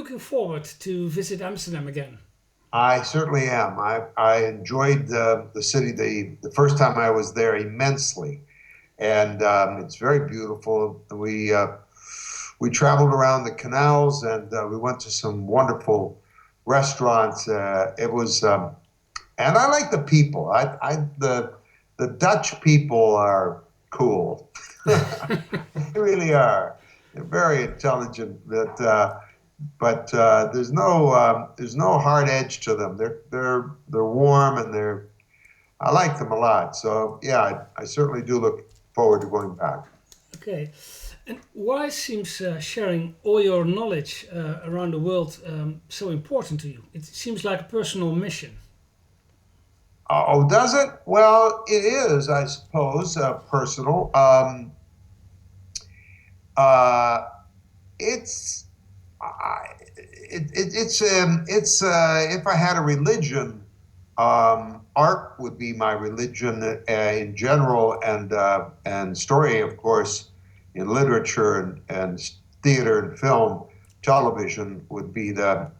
looking forward to visit Amsterdam again? I certainly am. I enjoyed the city the first time I was there immensely, and it's very beautiful. We traveled around the canals and we went to some wonderful restaurants. It was and I like the people. The Dutch people are cool. They really are. They're very intelligent. But there's no hard edge to them. They're warm and I like them a lot. So yeah, I certainly do look forward to going back. Okay. And why seems sharing all your knowledge around the world so important to you? It seems like a personal mission. Oh, does it? Well, it is, I suppose, personal. Uh, it's if I had a religion, art would be my religion in general, and story, of course, in literature and theater and film, television would be the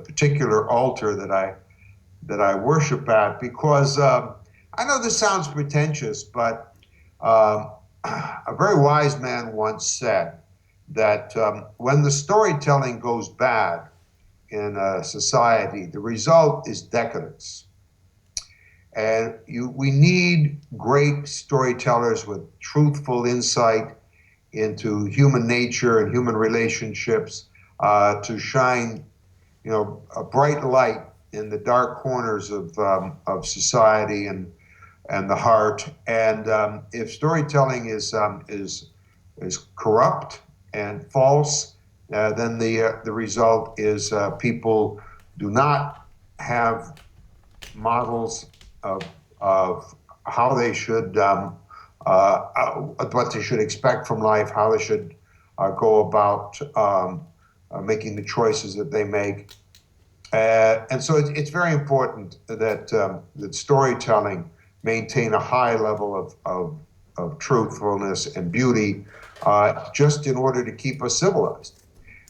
particular altar that I worship at because I know this sounds pretentious, but um, a very wise man once said that when the storytelling goes bad in a society, the result is decadence. And we need great storytellers with truthful insight into human nature and human relationships to shine, a bright light in the dark corners of society and the heart. And if storytelling is corrupt and false, then the result is people do not have models of of how they should what they should expect from life, how they should go about making the choices that they make. And so it's very important that storytelling maintain a high level of truthfulness and beauty, just in order to keep us civilized.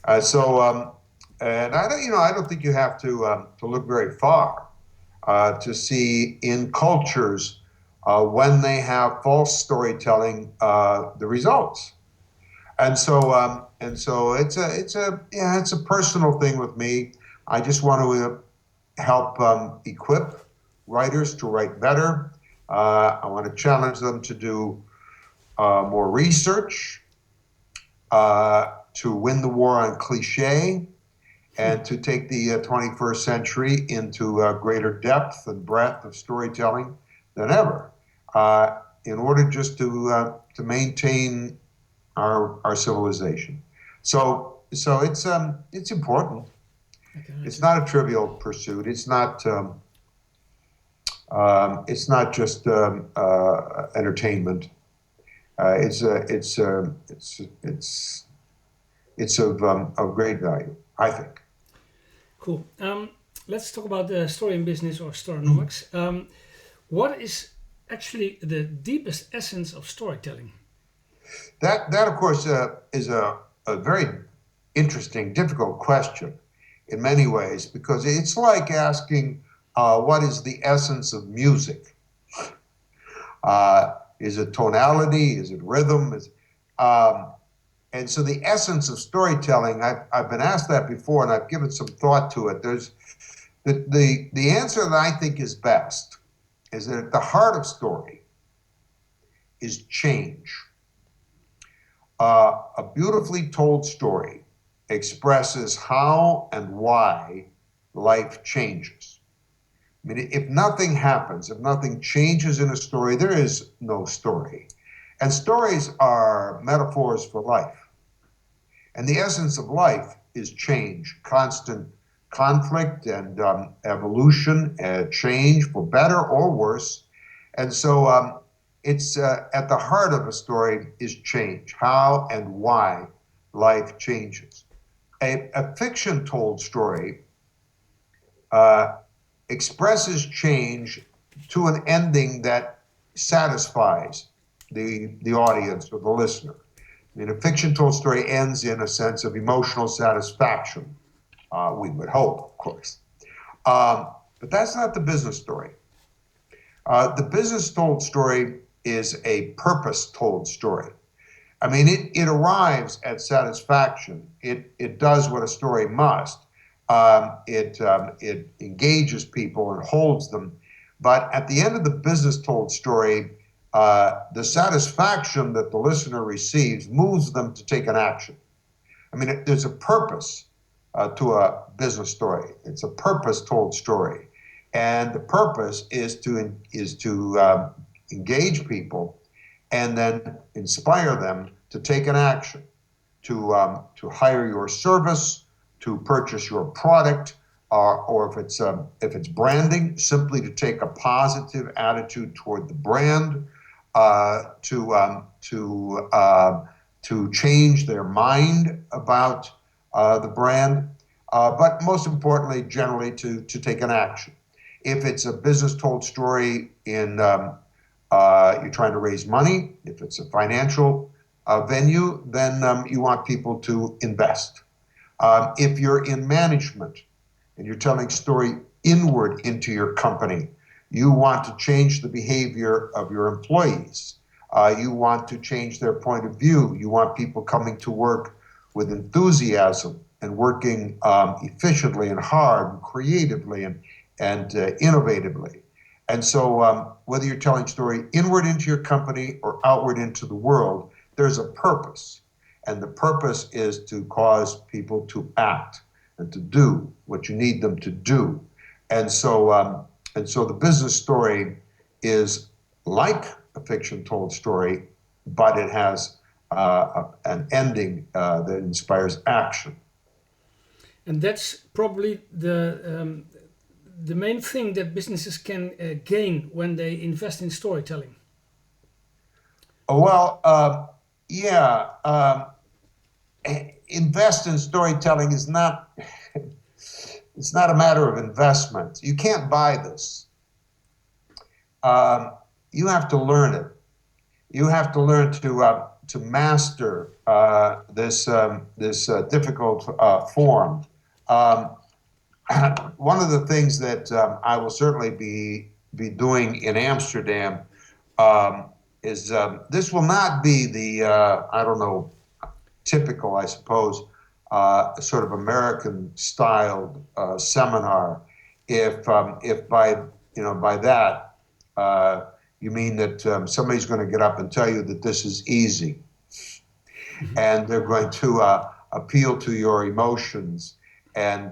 And I don't think you have to look very far to see in cultures when they have false storytelling the results. And so it's a personal thing with me. I just want to help equip writers to write better. I want to challenge them to do more research, to win the war on cliche, and to take the 21st century into greater depth and breadth of storytelling than ever, in order just to maintain our civilization. So it's important. I can It's imagine. not a trivial pursuit. It's not just entertainment. It's of great value, I think. Cool. Let's talk about the story in business or storynomics. What is actually the deepest essence of storytelling? That of course is a very interesting, difficult question in many ways because it's like asking what is the essence of music? Is it tonality? Is it rhythm? Um, and so the essence of storytelling, I've been asked that before, and I've given some thought to it. There's the answer that I think is best is that at the heart of story is change. A beautifully told story expresses how and why life changes. I mean, if nothing happens, if nothing changes in a story, there is no story. And stories are metaphors for life. And the essence of life is change, constant conflict and evolution, change for better or worse. And so it's at the heart of a story is change, how and why life changes. A fiction told story uh, expresses change to an ending that satisfies the audience or the listener. I mean, a fiction told story ends in a sense of emotional satisfaction. We would hope, of course. But that's not the business story. The business told story is a purpose told story. I mean, it arrives at satisfaction. It does what a story must. It engages people and holds them. But at the end of the business told story, the satisfaction that the listener receives moves them to take an action. I mean, there's a purpose to a business story. It's a purpose told story, and the purpose is to engage people and then inspire them to take an action, to hire your service, to purchase your product, or if it's branding, simply to take a positive attitude toward the brand, to change their mind about the brand, but most importantly, generally to take an action. If it's a business told story in you're trying to raise money, if it's a financial venue, then you want people to invest. If you're in management and you're telling a story inward into your company, you want to change the behavior of your employees. You want to change their point of view. You want people coming to work with enthusiasm and working efficiently and hard and creatively and innovatively. And so whether you're telling a story inward into your company or outward into the world, there's a purpose. And the purpose is to cause people to act and to do what you need them to do. And so the business story is like a fiction told story, but it has an ending that inspires action. And that's probably the main thing that businesses can gain when they invest in storytelling. Well, yeah. Invest in storytelling is not, it's not a matter of investment. You can't buy this. You have to learn it. You have to learn to master this difficult form. One of the things that I will certainly be doing in Amsterdam is this will not be the I don't know, typical, I suppose, sort of American styled seminar. If by that you mean that somebody's going to get up and tell you that this is easy, and they're going to appeal to your emotions and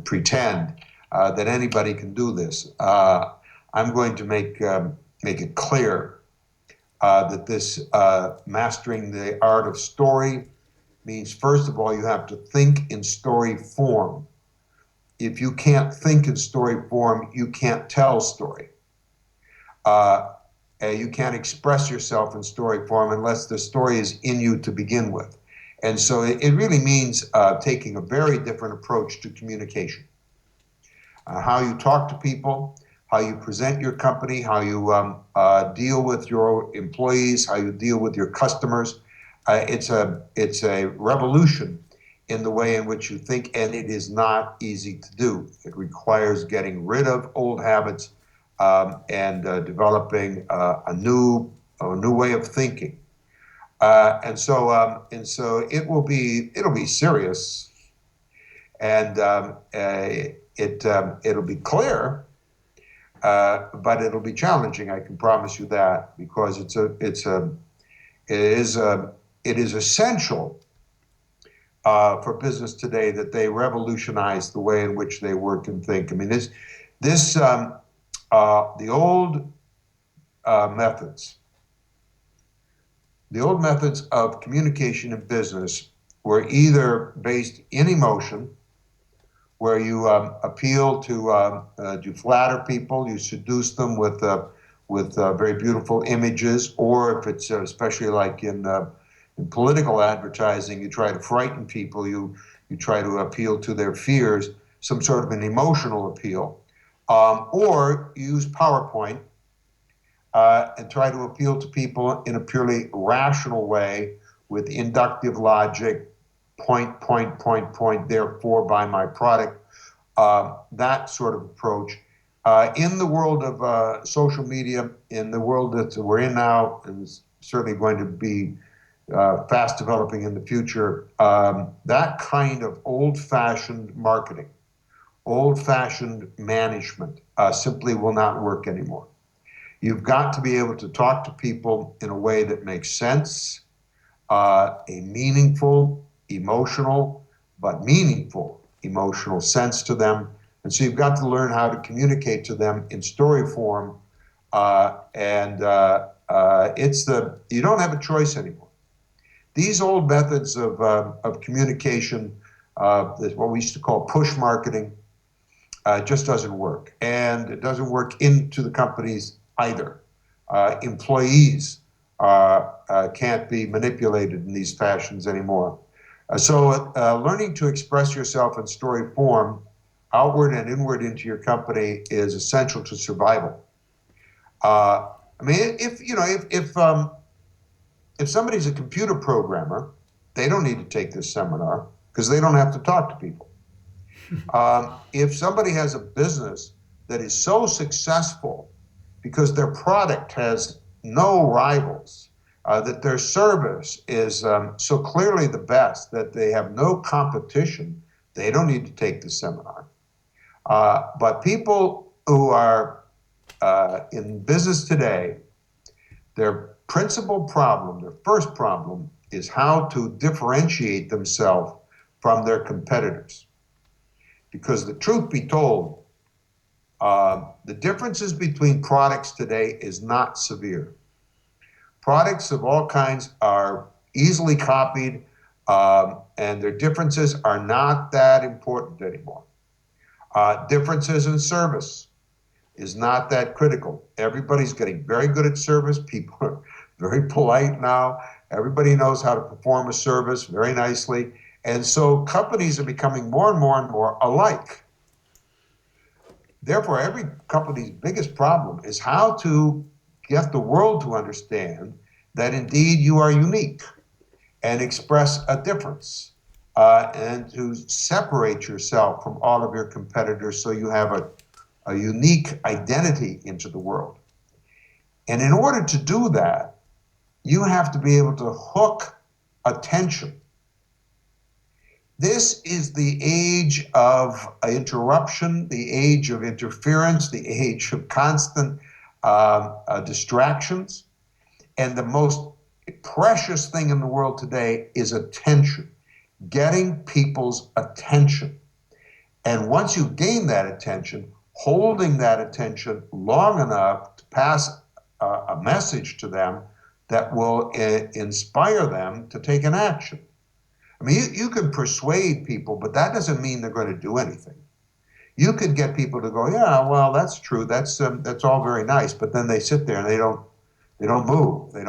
pretend that anybody can do this. I'm going to make it clear that this mastering the art of story means, first of all, you have to think in story form. If you can't think in story form, you can't tell story. You can't express yourself in story form unless the story is in you to begin with. And so it really means taking a very different approach to communication. How you talk to people, how you present your company, how you deal with your employees, how you deal with your customers. It's a revolution in the way in which you think, and it is not easy to do. It requires getting rid of old habits and developing a new way of thinking. And so it'll be serious, and it'll be clear, but it'll be challenging. I can promise you that, because it is essential for business today that they revolutionize the way in which they work and think. I mean, the old methods. The old methods of communication in business were either based in emotion, where you appeal to flatter people, you seduce them with very beautiful images, or if it's especially like in political advertising, you try to frighten people, you try to appeal to their fears, some sort of an emotional appeal, or use PowerPoint and try to appeal to people in a purely rational way with inductive logic, therefore buy my product, that sort of approach. In the world of social media, in the world that we're in now, and is certainly going to be fast developing in the future, that kind of old-fashioned marketing, old-fashioned management simply will not work anymore. You've got to be able to talk to people in a way that makes sense, a meaningful, emotional, but meaningful emotional sense to them. And so you've got to learn how to communicate to them in story form. You don't have a choice anymore. These old methods of communication, what we used to call push marketing, just doesn't work. And it doesn't work into the companies either. Employees can't be manipulated in these fashions anymore. Learning to express yourself in story form, outward and inward into your company, is essential to survival. If somebody's a computer programmer, they don't need to take this seminar because they don't have to talk to people. If somebody has a business that is so successful because their product has no rivals, that their service is so clearly the best that they have no competition, they don't need to take the seminar. But people who are in business today, their principal problem, their first problem, is how to differentiate themselves from their competitors. Because the truth be told, the differences between products today is not severe. Products of all kinds are easily copied, and their differences are not that important anymore. Differences in service is not that critical. Everybody's getting very good at service. People are very polite now. Everybody knows how to perform a service very nicely. And so companies are becoming more and more and more alike. Therefore, every company's biggest problem is how to get the world to understand that indeed you are unique and express a difference, and to separate yourself from all of your competitors so you have a unique identity into the world. And in order to do that, you have to be able to hook attention. This is the age of interruption, the age of interference, the age of constant distractions. And the most precious thing in the world today is attention, getting people's attention. And once you gain that attention, holding that attention long enough to pass a message to them that will inspire them to take an action. I mean, you can persuade people, but that doesn't mean they're going to do anything. You could get people to go, yeah, well, that's true. That's all very nice, but then they sit there and they don't move. They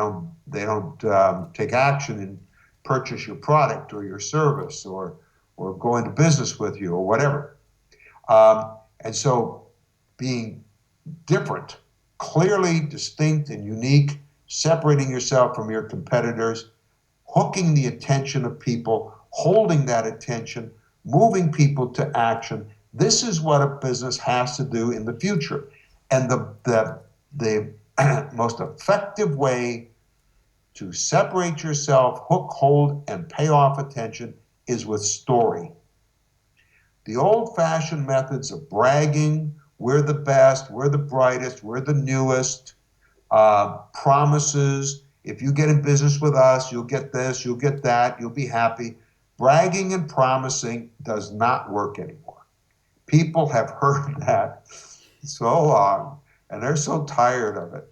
don't take action and purchase your product or your service or go into business with you or whatever. And so, being different, clearly distinct and unique, separating yourself from your competitors, hooking the attention of people, holding that attention, moving people to action. This is what a business has to do in the future. And the most effective way to separate yourself, hook, hold, and pay off attention is with story. The old-fashioned methods of bragging, we're the best, we're the brightest, we're the newest, promises, if you get in business with us, you'll get this, you'll get that, you'll be happy. Bragging and promising does not work anymore. People have heard that so long, and they're so tired of it.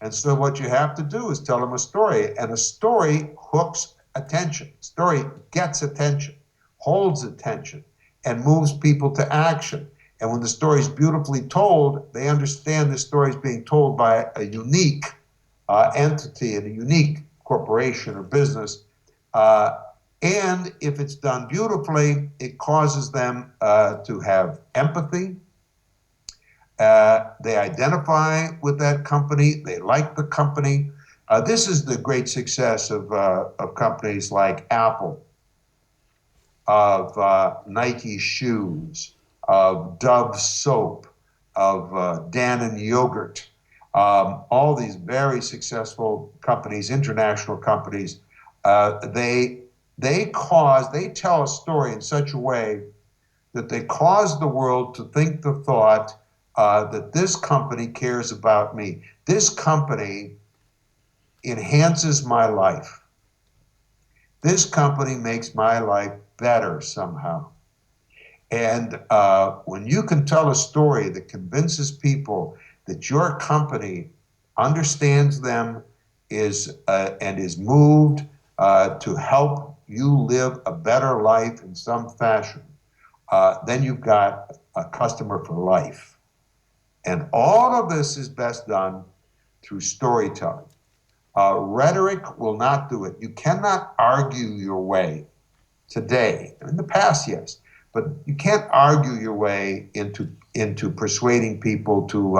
And so what you have to do is tell them a story, and a story hooks attention. Story gets attention, holds attention, and moves people to action. And when the story is beautifully told, they understand the story is being told by a unique entity and a unique corporation or business. And if it's done beautifully, it causes them to have empathy. They identify with that company. They like the company. This is the great success of companies like Apple of Nike shoes, of Dove soap, of Dannon yogurt, all these very successful companies, international companies, they tell a story in such a way that they cause the world to think the thought that this company cares about me. This company enhances my life. This company makes my life better somehow. And when you can tell a story that convinces people that your company understands them and is moved to help you live a better life in some fashion, then you've got a customer for life. And all of this is best done through storytelling. Rhetoric will not do it. You cannot argue your way today. In the past, yes, but you can't argue your way into persuading people to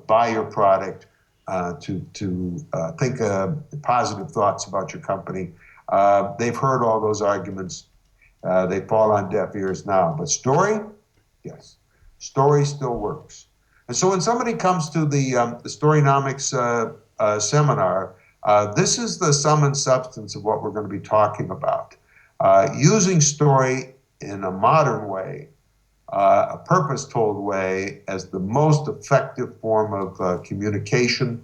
buy your product, to think positive thoughts about your company. They've heard all those arguments. They fall on deaf ears now. But story, yes, story still works. And so when somebody comes to the Storynomics seminar, this is the sum and substance of what we're going to be talking about. Using story in a modern way, a purpose-told way, as the most effective form of communication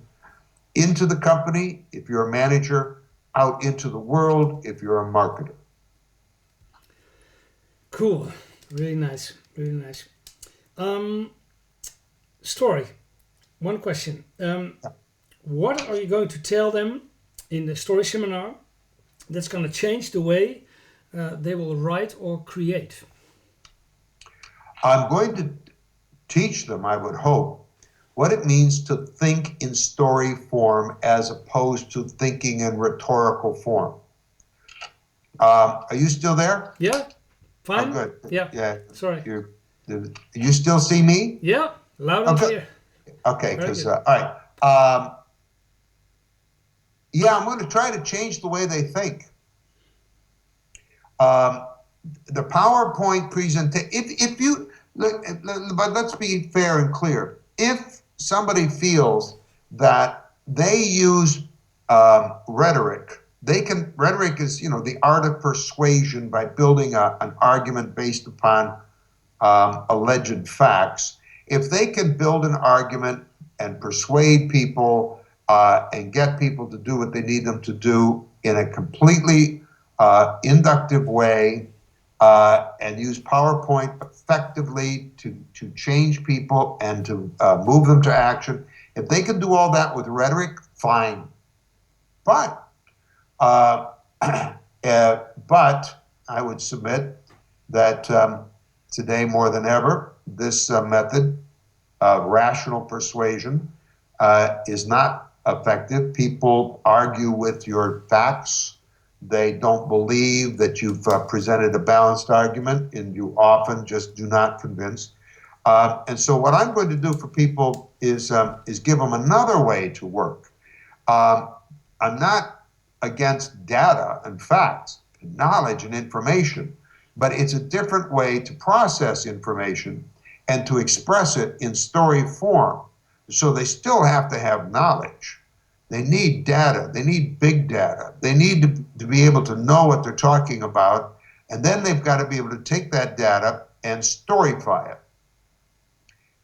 into the company, if you're a manager, out into the world, if you're a marketer. Cool. Really nice. Really nice. Story. One question. What are you going to tell them in the story seminar that's going to change the way they will write or create? I'm going to teach them, I would hope, what it means to think in story form as opposed to thinking in rhetorical form. Are you still there? Yeah. Fine. Oh, good. Yeah. Yeah. Sorry. You still see me? Yeah. Loud and clear. Okay. Because all right. Yeah, I'm going to try to change the way they think. The PowerPoint presentation. If you look, but let's be fair and clear. If somebody feels that they use rhetoric, they can. Rhetoric is, the art of persuasion by building an argument based upon alleged facts. If they can build an argument and persuade people and get people to do what they need them to do in a completely inductive way, and use PowerPoint effectively to change people and to move them to action. If they can do all that with rhetoric, fine. But but I would submit that today more than ever, this method of rational persuasion is not effective. People argue with your facts. They don't believe that you've presented a balanced argument, and you often just do not convince. And so what I'm going to do for people is give them another way to work. I'm not against data and facts, and knowledge and information, but it's a different way to process information and to express it in story form. So they still have to have knowledge. They need data. They need big data. They need to be able to know what they're talking about. And then they've got to be able to take that data and storyfy it.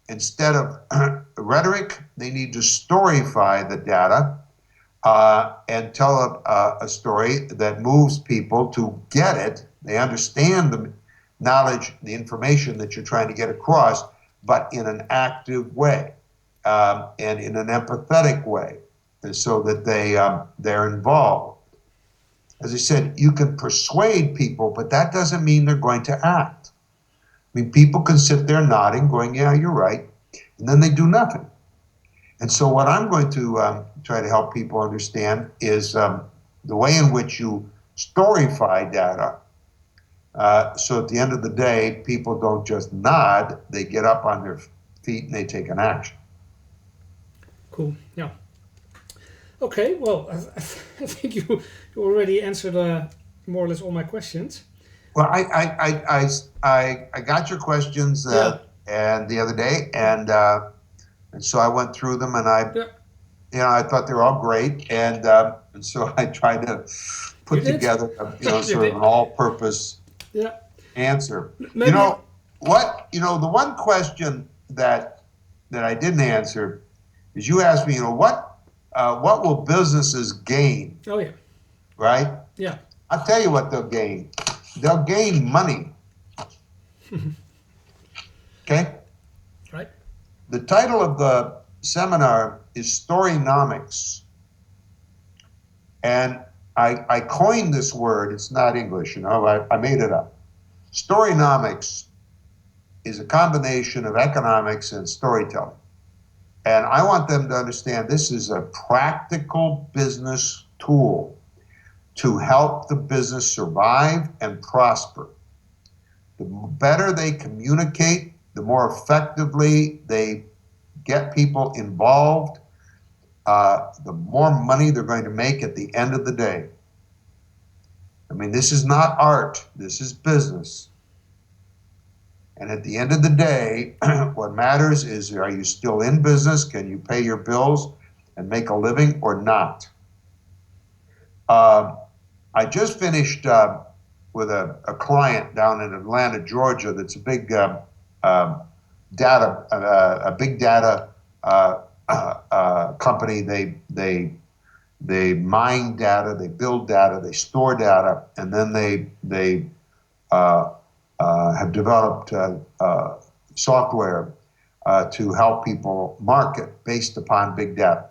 Instead of rhetoric, they need to storyfy the data and tell a story that moves people to get it. They understand the knowledge, the information that you're trying to get across, but in an active way and in an empathetic way, so that they're involved. As I said, you can persuade people, but that doesn't mean they're going to act. I mean, people can sit there nodding, going, yeah, you're right, and then they do nothing. And so what I'm going to try to help people understand is the way in which you storyfy data. So at the end of the day, people don't just nod, they get up on their feet and they take an action. Cool. Yeah. Okay. Well, I think you already answered more or less all my questions. Well, I got your questions Yeah, and the other day, and so I went through them, and yeah, I thought they were all great, and so I tried to you put did. together, You sort of did. an all-purpose Yeah, answer. maybe. The one question that I didn't answer is you asked me, what will businesses gain, Oh yeah, right? yeah, I'll tell you what they'll gain. They'll gain money. Okay? right. The title of the seminar is Storynomics. And I coined this word. It's not English, I made it up. Storynomics is a combination of economics and storytelling. And I want them to understand this is a practical business tool to help the business survive and prosper. The better they communicate, the more effectively they get people involved, the more money they're going to make at the end of the day. I mean, this is not art, this is business. And at the end of the day, what matters is, are you still in business? Can you pay your bills and make a living or not? I just finished with a client down in Atlanta, Georgia, that's a big a big data company. They mine data, they build data, they store data, and then they uh, have developed software to help people market based upon big data.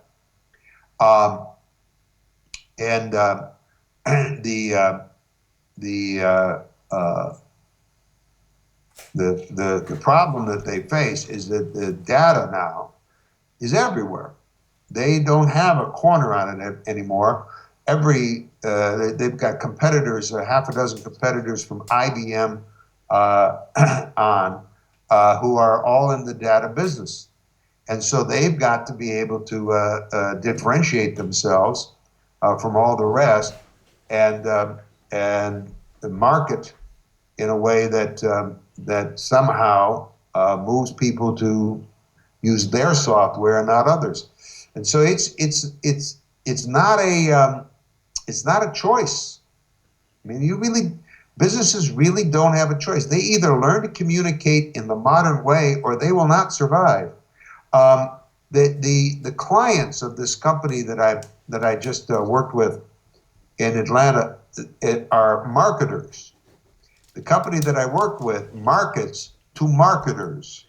Um, and the uh, the uh, the problem that they face is that the data now is everywhere. They don't have a corner on it anymore. They've got competitors, a half a dozen competitors from IBM on who are all in the data business, and so they've got to be able to differentiate themselves from all the rest, and market in a way that somehow moves people to use their software and not others. And so it's not a choice. I mean, businesses really don't have a choice. They either learn to communicate in the modern way or they will not survive. Um, the clients of this company that I just worked with in Atlanta are marketers. The company that I work with markets to marketers.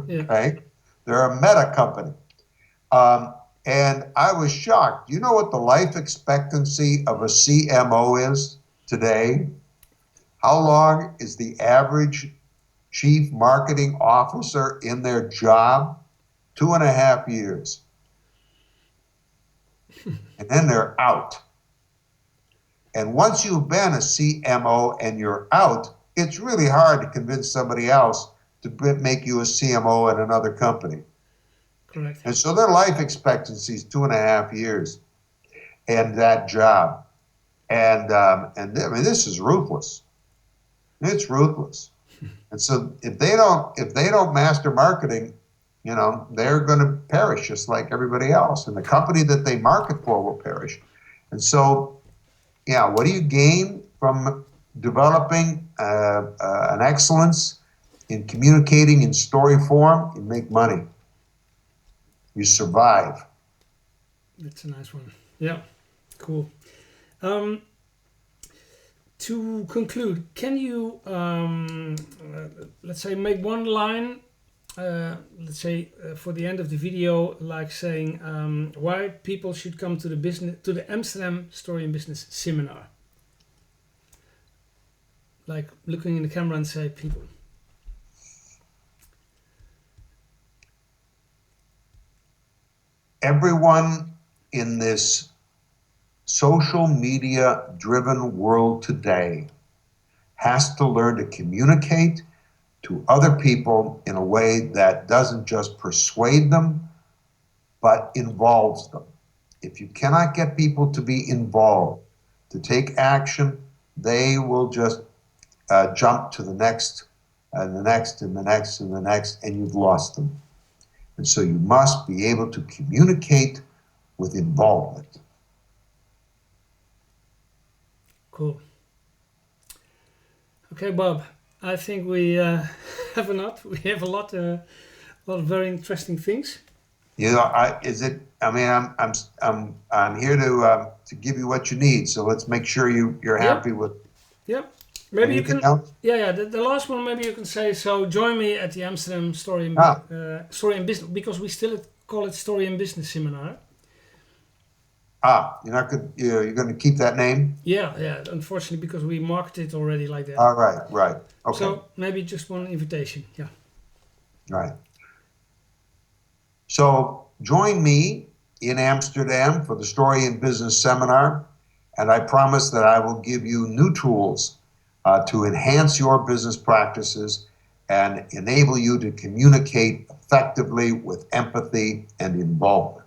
Yeah, Okay, they're a meta company. Um, and I was shocked. You know what the life expectancy of a CMO is today? How long is the average chief marketing officer in their job? 2.5 years. And then they're out. And once you've been a CMO and you're out, it's really hard to convince somebody else to make you a CMO at another company. correct. And so their life expectancy is 2.5 years and that job. And I mean, this is ruthless. It's ruthless. And so if they don't master marketing, they're going to perish just like everybody else. And the company that they market for will perish. And so, yeah, what do you gain from developing an excellence in communicating in story form? You make money. You survive. That's a nice one. Yeah, cool. Um, to conclude, can you, let's say, make one line, let's say, for the end of the video, like saying why people should come to the Amsterdam Story and Business Seminar? Like looking in the camera and say, people. Everyone in this social media driven world today has to learn to communicate to other people in a way that doesn't just persuade them, but involves them. If you cannot get people to be involved, to take action, they will just jump to the next and the next and the next and the next, and you've lost them. And so you must be able to communicate with involvement. Cool. Okay, Bob. I think we have enough. We have a lot of very interesting things. You know, I'm here to give you what you need. So let's make sure you're Yeah. happy with Yeah. Maybe you anything can. else. Yeah. The last one, maybe you can say. So join me at the Amsterdam Ah, Story and Business, because we still call it Story and Business Seminar. you're not going. You're going to keep that name. Yeah. Unfortunately, because we marked it already like that. All right, right. Okay, So maybe just one invitation. Yeah. right. So join me in Amsterdam for the Story and Business Seminar, and I promise that I will give you new tools to enhance your business practices and enable you to communicate effectively with empathy and involvement.